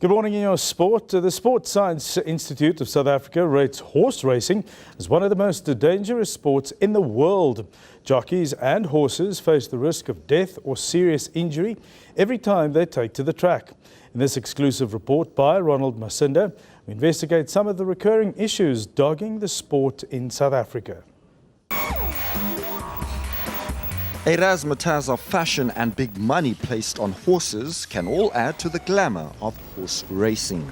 Good morning in your sport. The Sports Science Institute of South Africa rates horse racing as one of the most dangerous sports in the world. Jockeys and horses face the risk of death or serious injury every time they take to the track. In this exclusive report by Ronald Masinda, we investigate some of the recurring issues dogging the sport in South Africa. A razzmatazz of fashion and big money placed on horses can all add to the glamour of horse racing.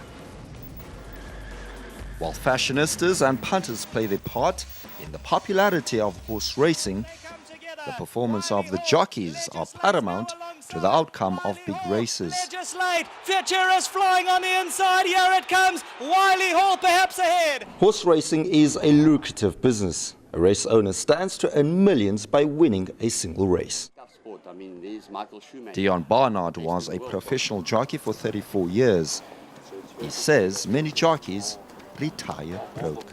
While fashionistas and punters play their part in the popularity of horse racing, the performance of the jockeys are paramount to the outcome of big races. Future is flying on the inside. Here it comes. Wiley Hall perhaps ahead. Horse racing is a lucrative business. A race owner stands to earn millions by winning a single race. Dion Barnard was a professional jockey for 34 years. He says many jockeys retire broke.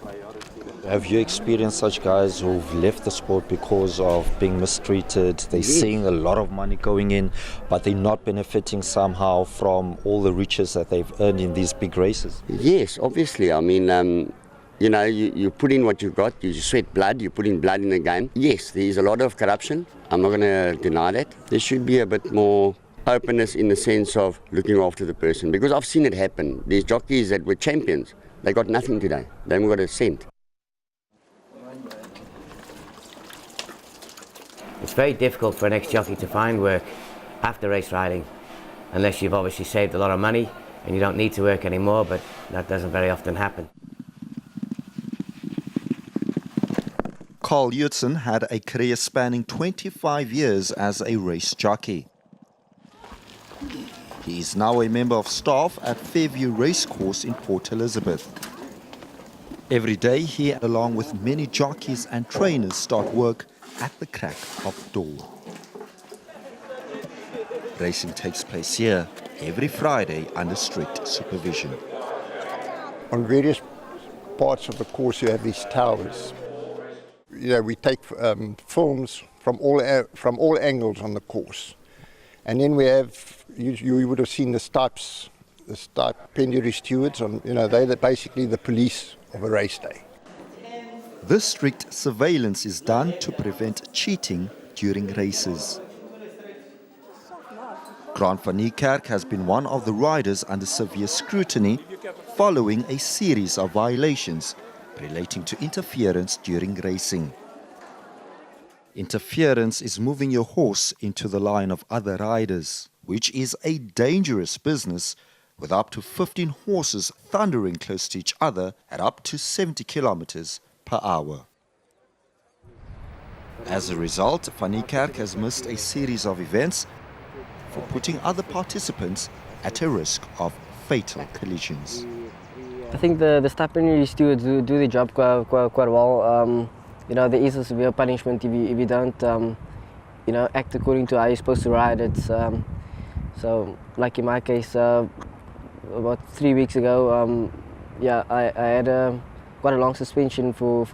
Have you experienced such guys who've left the sport because of being mistreated? They're seeing a lot of money going in, but they're not benefiting somehow from all the riches that they've earned in these big races? Yes, obviously. I mean, you put in what you've got, you sweat blood, you put in blood in the game. Yes, there is a lot of corruption. I'm not going to deny that. There should be a bit more openness in the sense of looking after the person, because I've seen it happen. These jockeys that were champions, they got nothing today. They haven't got a cent. It's very difficult for an ex-jockey to find work after race riding, unless you've obviously saved a lot of money and you don't need to work anymore, but that doesn't very often happen. Carl Jurtsen had a career spanning 25 years as a race jockey. He is now a member of staff at Fairview Racecourse in Port Elizabeth. Every day he, along with many jockeys and trainers, start work at the crack of dawn. Racing takes place here every Friday under strict supervision. On various parts of the course you have these towers. We take films from all angles on the course, and then we have you would have seen the stipendiary stewards on. They're basically the police of a race day. This strict surveillance is done to prevent cheating during races. Grant van Niekerk has been one of the riders under severe scrutiny following a series of violations relating to interference during racing. Interference is moving your horse into the line of other riders, which is a dangerous business with up to 15 horses thundering close to each other at up to 70 kilometers per hour. As a result, Van Niekerk has missed a series of events for putting other participants at a risk of fatal collisions. I think the stipendiary stewards do their job quite well. There is a severe punishment if you don't, act according to how you're supposed to ride. It's so, like in my case, about 3 weeks ago, I had quite a long suspension for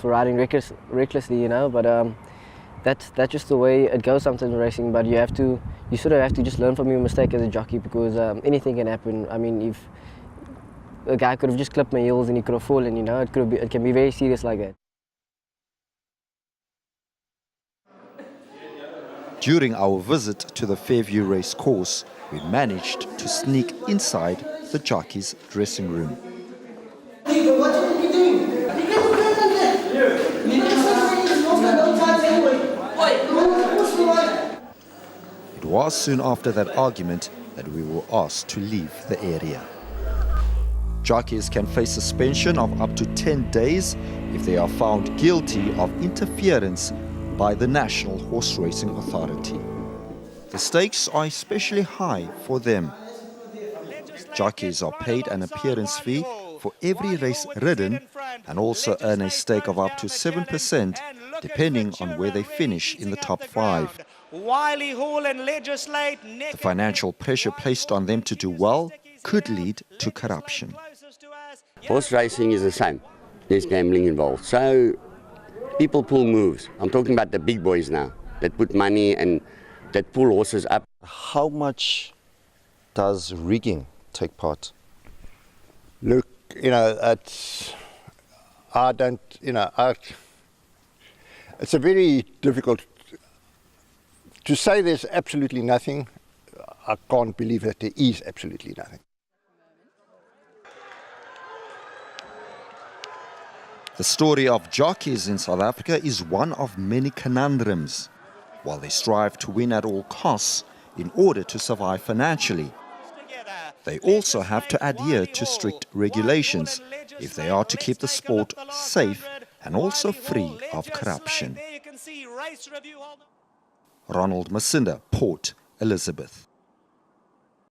riding recklessly, but that's just the way it goes sometimes in racing. But you sort of have to just learn from your mistake as a jockey, because anything can happen. I mean, if a guy could have just clipped my heels and he could have fallen, it can be very serious like that. During our visit to the Fairview Racecourse, we managed to sneak inside the jockey's dressing room. What are you doing? It was soon after that argument that we were asked to leave the area. Jockeys can face suspension of up to 10 days if they are found guilty of interference by the National Horse Racing Authority. The stakes are especially high for them. Jockeys are paid an appearance fee for every race ridden and also earn a stake of up to 7% depending on where they finish in the top 5. The financial pressure placed on them to do well could lead to corruption. Horse racing is the same. There's gambling involved. So people pull moves. I'm talking about the big boys now that put money and that pull horses up. How much does rigging take part? Look, it's a very difficult to say there's absolutely nothing. I can't believe that there is absolutely nothing. The story of jockeys in South Africa is one of many conundrums. While they strive to win at all costs in order to survive financially, they also have to adhere to strict regulations if they are to keep the sport safe and also free of corruption. Ronald Masinda, Port Elizabeth.